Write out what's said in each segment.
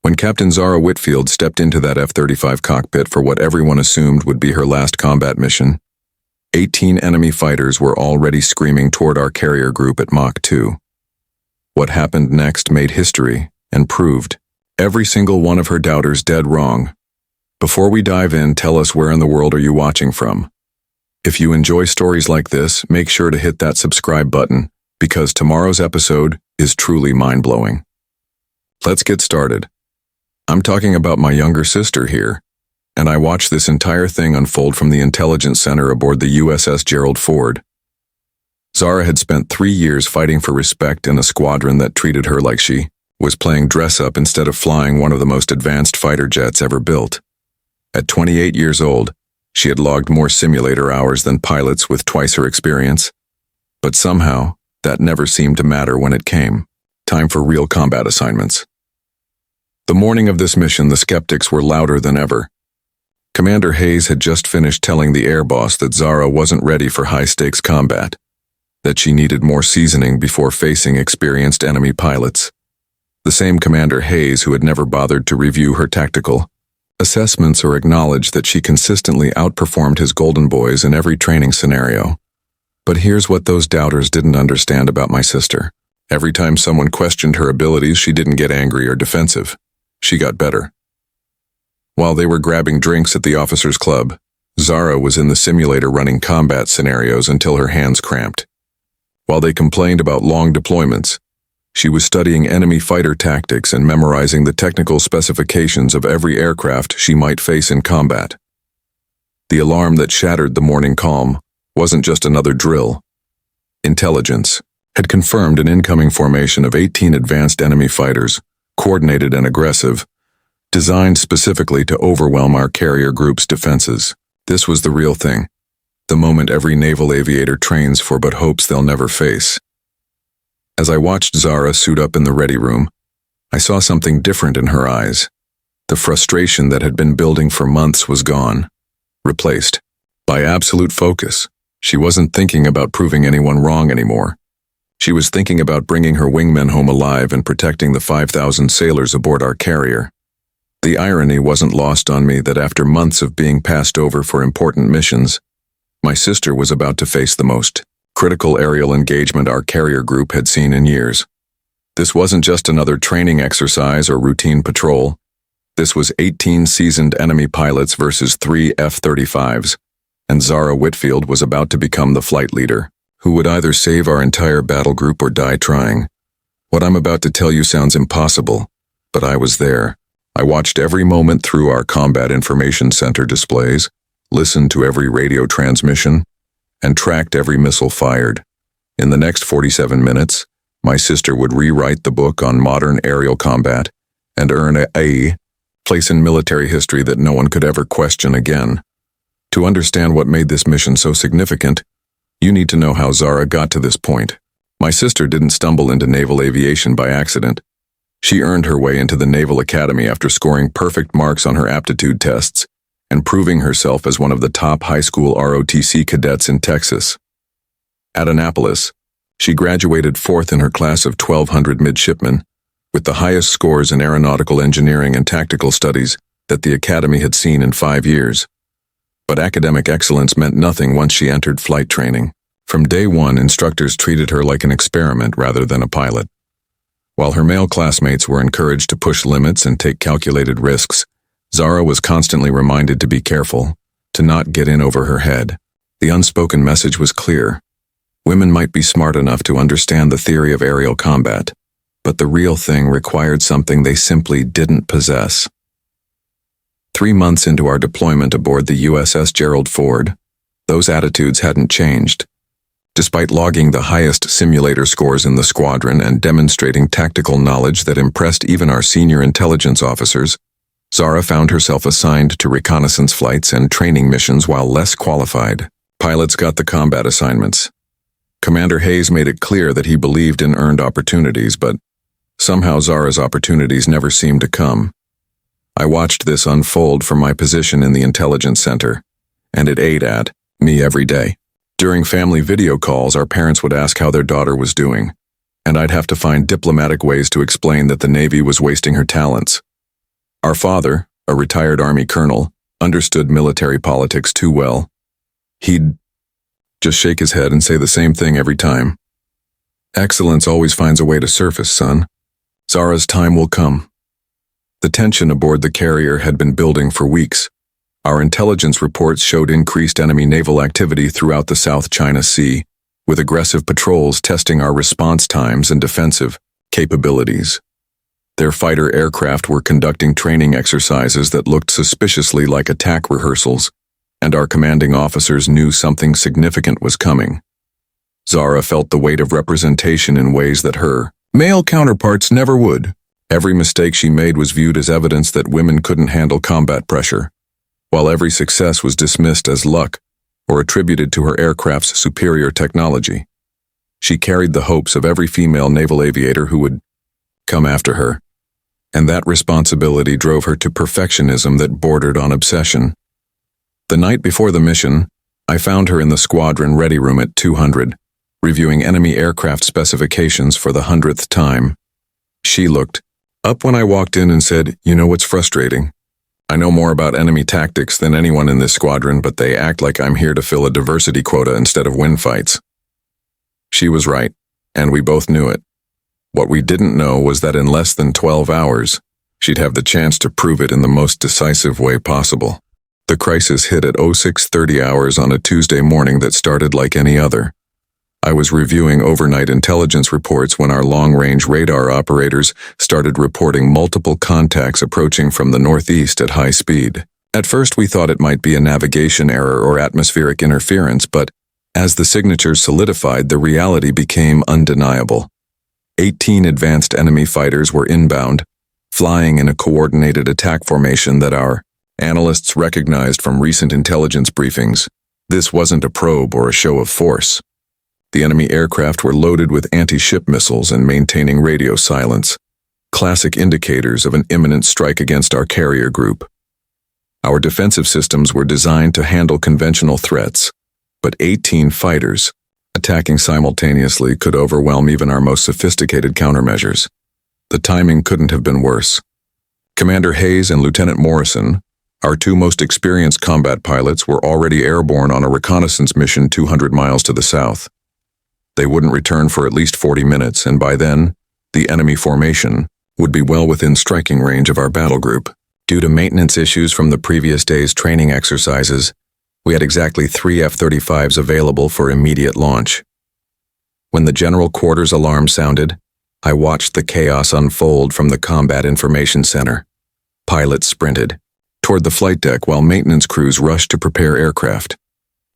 When Captain Zara Whitfield stepped into that F-35 cockpit for what everyone assumed would be her last combat mission, 18 enemy fighters were already screaming toward our carrier group at Mach 2. What happened next made history and proved every single one of her doubters dead wrong. Before we dive in, tell us, where in the world are you watching from? If you enjoy stories like this, make sure to hit that subscribe button, because tomorrow's episode is truly mind-blowing. Let's get started. I'm talking about my younger sister here, and I watched this entire thing unfold from the intelligence center aboard the USS Gerald Ford. Zara had spent 3 years fighting for respect in a squadron that treated her like she was playing dress-up instead of flying one of the most advanced fighter jets ever built. At 28 years old, she had logged more simulator hours than pilots with twice her experience, but somehow that never seemed to matter when it came time for real combat assignments. The morning of this mission, the skeptics were louder than ever. Commander Hayes had just finished telling the air boss that Zara wasn't ready for high-stakes combat, that she needed more seasoning before facing experienced enemy pilots. The same Commander Hayes who had never bothered to review her tactical assessments or acknowledge that she consistently outperformed his golden boys in every training scenario. But here's what those doubters didn't understand about my sister. Every time someone questioned her abilities, she didn't get angry or defensive. She got better. While they were grabbing drinks at the officers' club, Zara was in the simulator running combat scenarios until her hands cramped. While they complained about long deployments, she was studying enemy fighter tactics and memorizing the technical specifications of every aircraft she might face in combat. The alarm that shattered the morning calm wasn't just another drill. Intelligence had confirmed an incoming formation of 18 advanced enemy fighters, coordinated and aggressive, designed specifically to overwhelm our carrier group's defenses. This was the real thing, the moment every naval aviator trains for but hopes they'll never face. As I watched Zara suit up in the ready room, I saw something different in her eyes. The frustration that had been building for months was gone, replaced by absolute focus. She wasn't thinking about proving anyone wrong anymore. She was thinking about bringing her wingmen home alive and protecting the 5,000 sailors aboard our carrier. The irony wasn't lost on me that after months of being passed over for important missions, my sister was about to face the most critical aerial engagement our carrier group had seen in years. This wasn't just another training exercise or routine patrol. This was 18 seasoned enemy pilots versus 3 F-35s, and Zara Whitfield was about to become the flight leader, who would either save our entire battle group or die trying. What I'm about to tell you sounds impossible, but I was there. I watched every moment through our Combat Information Center displays, listened to every radio transmission, and tracked every missile fired. In the next 47 minutes, my sister would rewrite the book on modern aerial combat and earn a place in military history that no one could ever question again. To understand what made this mission so significant, you need to know how Zara got to this point. My sister didn't stumble into naval aviation by accident. She earned her way into the Naval Academy after scoring perfect marks on her aptitude tests and proving herself as one of the top high school ROTC cadets in Texas. At Annapolis, she graduated 4th in her class of 1,200 midshipmen, with the highest scores in aeronautical engineering and tactical studies that the Academy had seen in 5 years. But academic excellence meant nothing once she entered flight training. From day one, instructors treated her like an experiment rather than a pilot. While her male classmates were encouraged to push limits and take calculated risks, Zara was constantly reminded to be careful, to not get in over her head. The unspoken message was clear. Women might be smart enough to understand the theory of aerial combat, but the real thing required something they simply didn't possess. 3 months into our deployment aboard the USS Gerald Ford, those attitudes hadn't changed. Despite logging the highest simulator scores in the squadron and demonstrating tactical knowledge that impressed even our senior intelligence officers, Zara found herself assigned to reconnaissance flights and training missions while less qualified. Pilots got the combat assignments. Commander Hayes made it clear that he believed in earned opportunities, but somehow Zara's opportunities never seemed to come. I watched this unfold from my position in the intelligence center, and it ate at me every day. During family video calls, our parents would ask how their daughter was doing, and I'd have to find diplomatic ways to explain that the Navy was wasting her talents. Our father, a retired Army colonel, understood military politics too well. He'd just shake his head and say the same thing every time. Excellence always finds a way to surface, son. Zara's time will come. The tension aboard the carrier had been building for weeks. Our intelligence reports showed increased enemy naval activity throughout the South China Sea, with aggressive patrols testing our response times and defensive capabilities. Their fighter aircraft were conducting training exercises that looked suspiciously like attack rehearsals, and our commanding officers knew something significant was coming. Zara felt the weight of representation in ways that her male counterparts never would. Every mistake she made was viewed as evidence that women couldn't handle combat pressure, while every success was dismissed as luck or attributed to her aircraft's superior technology. She carried the hopes of every female naval aviator who would come after her, and that responsibility drove her to perfectionism that bordered on obsession. The night before the mission, I found her in the squadron ready room at 200, reviewing enemy aircraft specifications for the 100th time. She looked up when I walked in and said, "You know what's frustrating? I know more about enemy tactics than anyone in this squadron, but they act like I'm here to fill a diversity quota instead of win fights." She was right, and we both knew it. What we didn't know was that in less than 12 hours, she'd have the chance to prove it in the most decisive way possible. The crisis hit at 06:30 hours on a Tuesday morning that started like any other. I was reviewing overnight intelligence reports when our long-range radar operators started reporting multiple contacts approaching from the northeast at high speed. At first we thought it might be a navigation error or atmospheric interference, but as the signatures solidified, the reality became undeniable. 18 advanced enemy fighters were inbound, flying in a coordinated attack formation that our analysts recognized from recent intelligence briefings. This wasn't a probe or a show of force. The enemy aircraft were loaded with anti-ship missiles and maintaining radio silence, classic indicators of an imminent strike against our carrier group. Our defensive systems were designed to handle conventional threats, but 18 fighters attacking simultaneously could overwhelm even our most sophisticated countermeasures. The timing couldn't have been worse. Commander Hayes and Lieutenant Morrison, our two most experienced combat pilots, were already airborne on a reconnaissance mission 200 miles to the south. They wouldn't return for at least 40 minutes, and by then, the enemy formation would be well within striking range of our battle group. Due to maintenance issues from the previous day's training exercises, we had exactly 3 F-35s available for immediate launch. When the general quarters alarm sounded, I watched the chaos unfold from the Combat Information Center. Pilots sprinted toward the flight deck while maintenance crews rushed to prepare aircraft.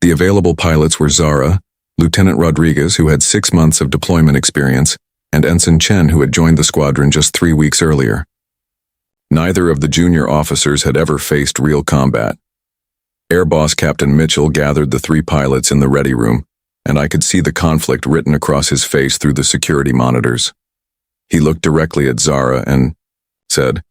The available pilots were Zara, Lieutenant Rodriguez, who had 6 months of deployment experience, and Ensign Chen, who had joined the squadron just 3 weeks earlier. Neither of the junior officers had ever faced real combat. Air Boss Captain Mitchell gathered the 3 pilots in the ready room, and I could see the conflict written across his face through the security monitors. He looked directly at Zara and said,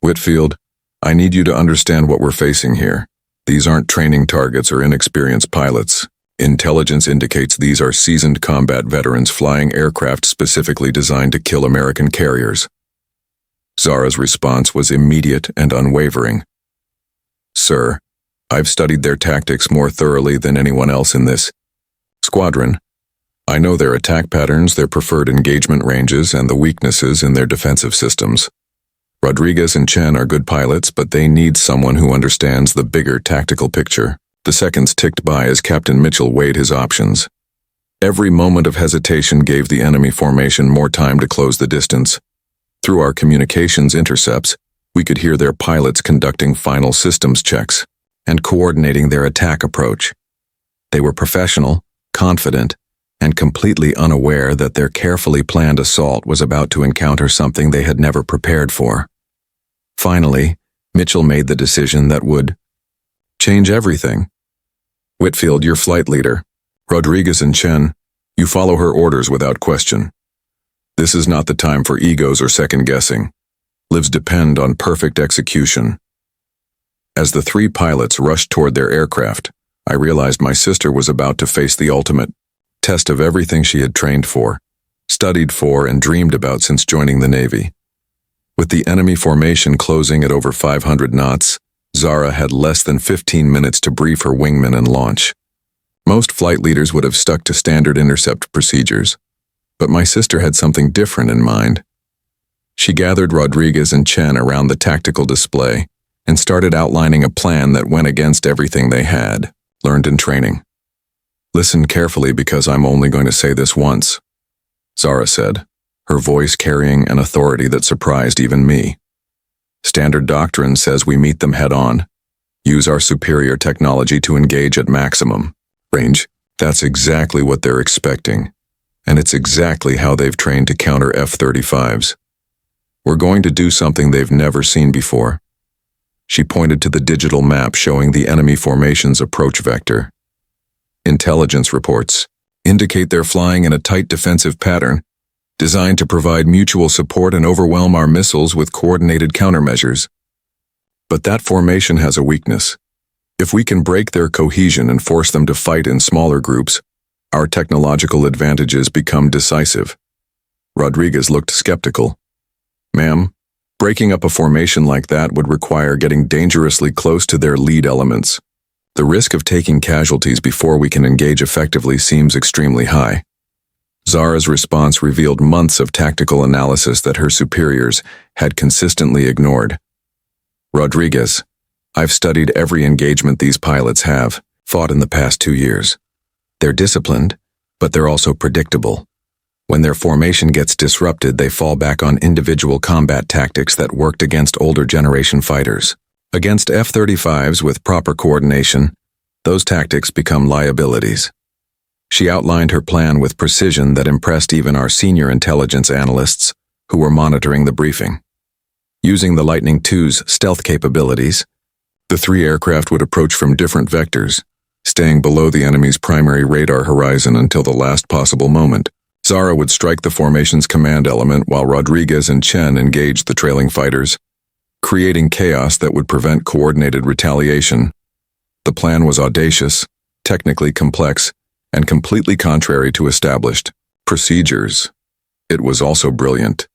"Whitfield, I need you to understand what we're facing here. These aren't training targets or inexperienced pilots. Intelligence indicates these are seasoned combat veterans flying aircraft specifically designed to kill American carriers." Zara's response was immediate and unwavering. "Sir, I've studied their tactics more thoroughly than anyone else in this squadron. I know their attack patterns, their preferred engagement ranges, and the weaknesses in their defensive systems. Rodriguez and Chen are good pilots, but they need someone who understands the bigger tactical picture." The seconds ticked by as Captain Mitchell weighed his options. Every moment of hesitation gave the enemy formation more time to close the distance. Through our communications intercepts, we could hear their pilots conducting final systems checks and coordinating their attack approach. They were professional, confident, and completely unaware that their carefully planned assault was about to encounter something they had never prepared for. Finally, Mitchell made the decision that would change everything. "Whitfield, you're flight leader. Rodriguez and Chen, you follow her orders without question. This is not the time for egos or second-guessing. Lives depend on perfect execution." As the 3 pilots rushed toward their aircraft, I realized my sister was about to face the ultimate test of everything she had trained for, studied for, and dreamed about since joining the Navy. With the enemy formation closing at over 500 knots, Zara had less than 15 minutes to brief her wingmen and launch. Most flight leaders would have stuck to standard intercept procedures, but my sister had something different in mind. She gathered Rodriguez and Chen around the tactical display and started outlining a plan that went against everything they had learned in training. "Listen carefully because I'm only going to say this once," Zara said, her voice carrying an authority that surprised even me. "Standard doctrine says we meet them head-on, use our superior technology to engage at maximum range. That's exactly what they're expecting, and it's exactly how they've trained to counter F-35s. We're going to do something they've never seen before." She pointed to the digital map showing the enemy formation's approach vector. "Intelligence reports indicate they're flying in a tight defensive pattern, designed to provide mutual support and overwhelm our missiles with coordinated countermeasures. But that formation has a weakness. If we can break their cohesion and force them to fight in smaller groups, our technological advantages become decisive." Rodriguez looked skeptical. "Ma'am, breaking up a formation like that would require getting dangerously close to their lead elements. The risk of taking casualties before we can engage effectively seems extremely high." Zara's response revealed months of tactical analysis that her superiors had consistently ignored. "Rodriguez, I've studied every engagement these pilots have fought in the past 2 years. They're disciplined, but they're also predictable. When their formation gets disrupted, they fall back on individual combat tactics that worked against older generation fighters. Against F-35s with proper coordination, those tactics become liabilities." She outlined her plan with precision that impressed even our senior intelligence analysts who were monitoring the briefing. Using the Lightning II's stealth capabilities, the 3 aircraft would approach from different vectors, staying below the enemy's primary radar horizon until the last possible moment. Zara would strike the formation's command element while Rodriguez and Chen engaged the trailing fighters, creating chaos that would prevent coordinated retaliation. The plan was audacious, technically complex, and completely contrary to established procedures. It was also brilliant.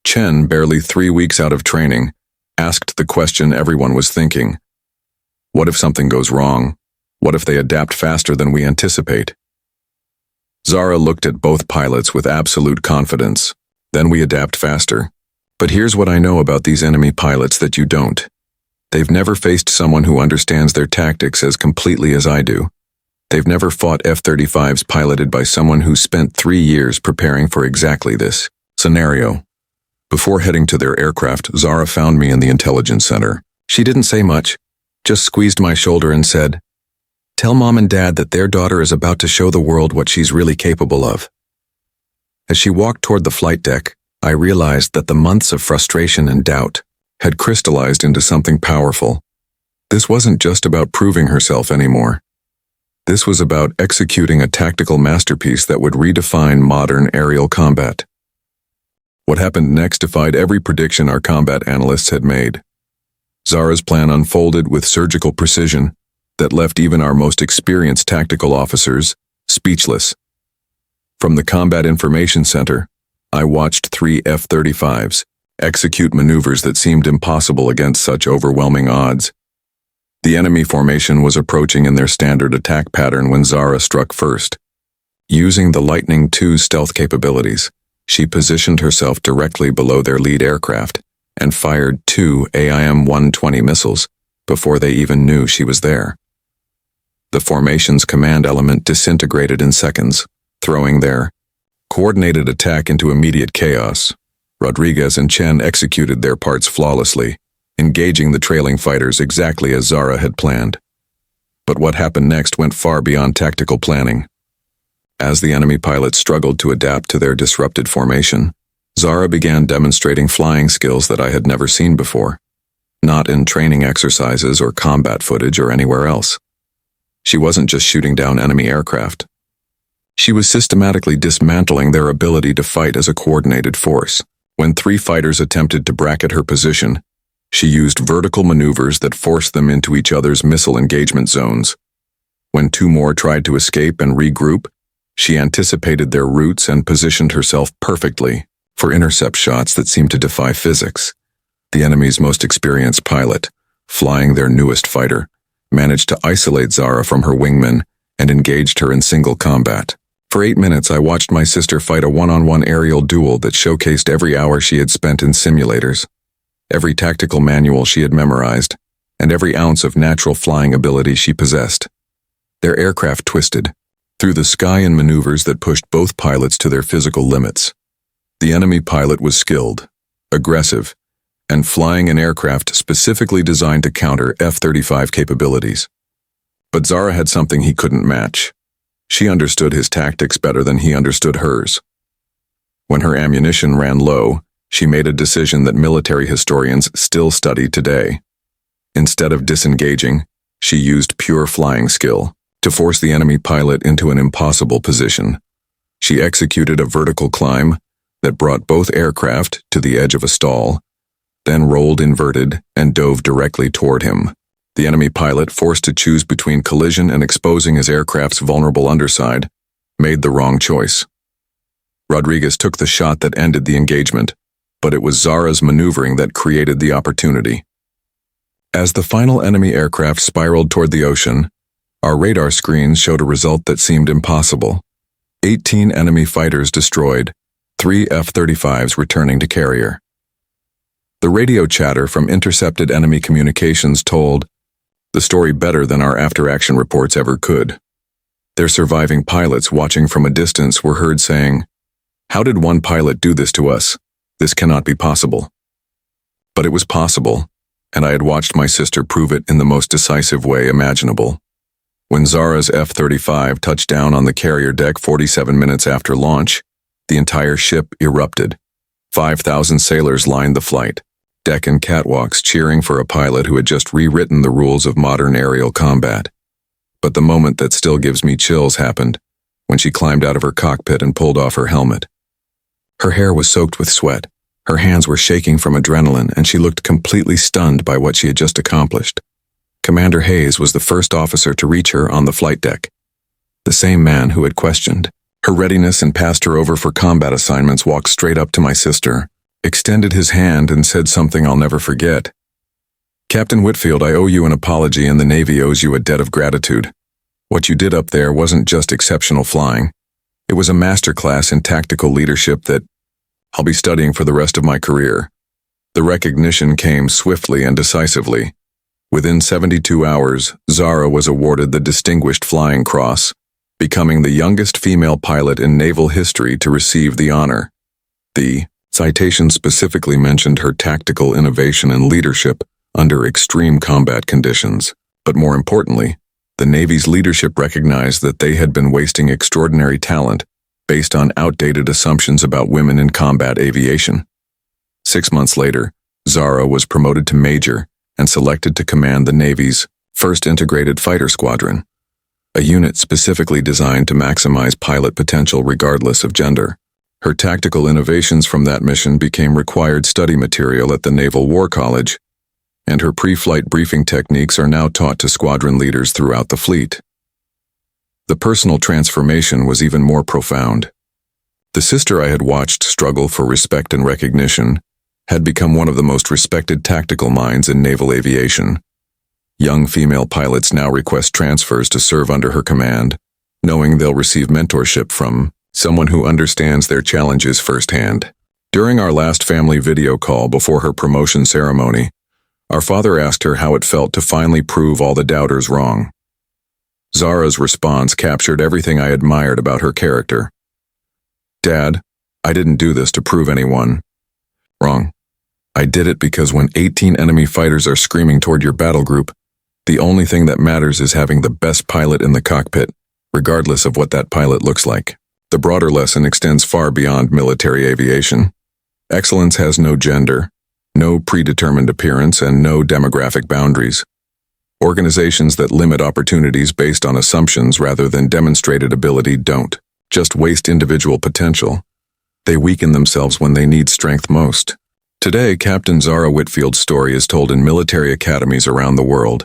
Chen, barely 3 weeks out of training, asked the question everyone was thinking. What if something goes wrong? What if they adapt faster than we anticipate? Zara looked at both pilots with absolute confidence. Then we adapt faster. But here's what I know about these enemy pilots that you don't. They've never faced someone who understands their tactics as completely as I do. They've never fought F-35s piloted by someone who spent 3 years preparing for exactly this scenario. Before heading to their aircraft, Zara found me in the intelligence center. She didn't say much, just squeezed my shoulder and said, "Tell Mom and Dad that their daughter is about to show the world what she's really capable of." As she walked toward the flight deck, I realized that the months of frustration and doubt had crystallized into something powerful. This wasn't just about proving herself anymore. This was about executing a tactical masterpiece that would redefine modern aerial combat. What happened next defied every prediction our combat analysts had made. Zara's plan unfolded with surgical precision that left even our most experienced tactical officers speechless. From the Combat Information Center, I watched 3 F-35s execute maneuvers that seemed impossible against such overwhelming odds. The enemy formation was approaching in their standard attack pattern when Zara struck first. Using the Lightning II's stealth capabilities, she positioned herself directly below their lead aircraft and fired 2 AIM-120 missiles before they even knew she was there. The formation's command element disintegrated in seconds, throwing their coordinated attack into immediate chaos. Rodriguez and Chen executed their parts flawlessly, engaging the trailing fighters exactly as Zara had planned. But what happened next went far beyond tactical planning. As the enemy pilots struggled to adapt to their disrupted formation, Zara began demonstrating flying skills that I had never seen before, not in training exercises or combat footage or anywhere else. She wasn't just shooting down enemy aircraft. She was systematically dismantling their ability to fight as a coordinated force. When 3 fighters attempted to bracket her position, she used vertical maneuvers that forced them into each other's missile engagement zones. When 2 more tried to escape and regroup, she anticipated their routes and positioned herself perfectly, for intercept shots that seemed to defy physics. The enemy's most experienced pilot, flying their newest fighter, managed to isolate Zara from her wingman and engaged her in single combat. For 8 minutes, I watched my sister fight a one-on-one aerial duel that showcased every hour she had spent in simulators, every tactical manual she had memorized, and every ounce of natural flying ability she possessed. Their aircraft twisted through the sky in maneuvers that pushed both pilots to their physical limits. The enemy pilot was skilled, aggressive, and flying an aircraft specifically designed to counter F-35 capabilities. But Zara had something he couldn't match. She understood his tactics better than he understood hers. When her ammunition ran low, she made a decision that military historians still study today. Instead of disengaging, she used pure flying skill to force the enemy pilot into an impossible position. She executed a vertical climb that brought both aircraft to the edge of a stall, then rolled inverted and dove directly toward him. The enemy pilot, forced to choose between collision and exposing his aircraft's vulnerable underside, made the wrong choice. Rodriguez took the shot that ended the engagement, but it was Zara's maneuvering that created the opportunity. As the final enemy aircraft spiraled toward the ocean, our radar screens showed a result that seemed impossible. 18 enemy fighters destroyed, 3 F-35s returning to carrier. The radio chatter from intercepted enemy communications told the story better than our after-action reports ever could. Their surviving pilots watching from a distance were heard saying, "How did one pilot do this to us? This cannot be possible." But it was possible, and I had watched my sister prove it in the most decisive way imaginable. When Zara's F-35 touched down on the carrier deck 47 minutes after launch, the entire ship erupted. 5,000 sailors lined the flight, deck and catwalks cheering for a pilot who had just rewritten the rules of modern aerial combat. But the moment that still gives me chills happened when she climbed out of her cockpit and pulled off her helmet. Her hair was soaked with sweat, her hands were shaking from adrenaline, and she looked completely stunned by what she had just accomplished. Commander Hayes was the first officer to reach her on the flight deck. The same man who had questioned her readiness and passed her over for combat assignments walked straight up to my sister, extended his hand, and said something I'll never forget. "Captain Whitfield, I owe you an apology, and the Navy owes you a debt of gratitude. What you did up there wasn't just exceptional flying. It was a masterclass in tactical leadership that I'll be studying for the rest of my career." The recognition came swiftly and decisively. Within 72 hours, Zara was awarded the Distinguished Flying Cross, becoming the youngest female pilot in naval history to receive the honor. The citation specifically mentioned her tactical innovation and leadership under extreme combat conditions, but more importantly, the Navy's leadership recognized that they had been wasting extraordinary talent based on outdated assumptions about women in combat aviation. 6 months later, Zara was promoted to major and selected to command the Navy's first integrated fighter squadron, a unit specifically designed to maximize pilot potential regardless of gender. Her tactical innovations from that mission became required study material at the Naval War College, and her pre-flight briefing techniques are now taught to squadron leaders throughout the fleet. The personal transformation was even more profound. The sister I had watched struggle for respect and recognition had become one of the most respected tactical minds in naval aviation. Young female pilots now request transfers to serve under her command, knowing they'll receive mentorship from someone who understands their challenges firsthand. During our last family video call before her promotion ceremony, our father asked her how it felt to finally prove all the doubters wrong. Zara's response captured everything I admired about her character. "Dad, I didn't do this to prove anyone wrong. I did it because when 18 enemy fighters are screaming toward your battle group, the only thing that matters is having the best pilot in the cockpit, regardless of what that pilot looks like." The broader lesson extends far beyond military aviation. Excellence has no gender, no predetermined appearance, and no demographic boundaries. Organizations that limit opportunities based on assumptions rather than demonstrated ability don't just waste individual potential. They weaken themselves when they need strength most. Today, Captain Zara Whitfield's story is told in military academies around the world,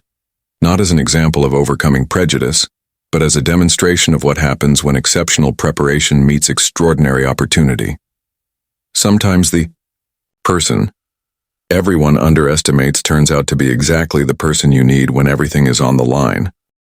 not as an example of overcoming prejudice, but as a demonstration of what happens when exceptional preparation meets extraordinary opportunity. Sometimes the person everyone underestimates turns out to be exactly the person you need when everything is on the line.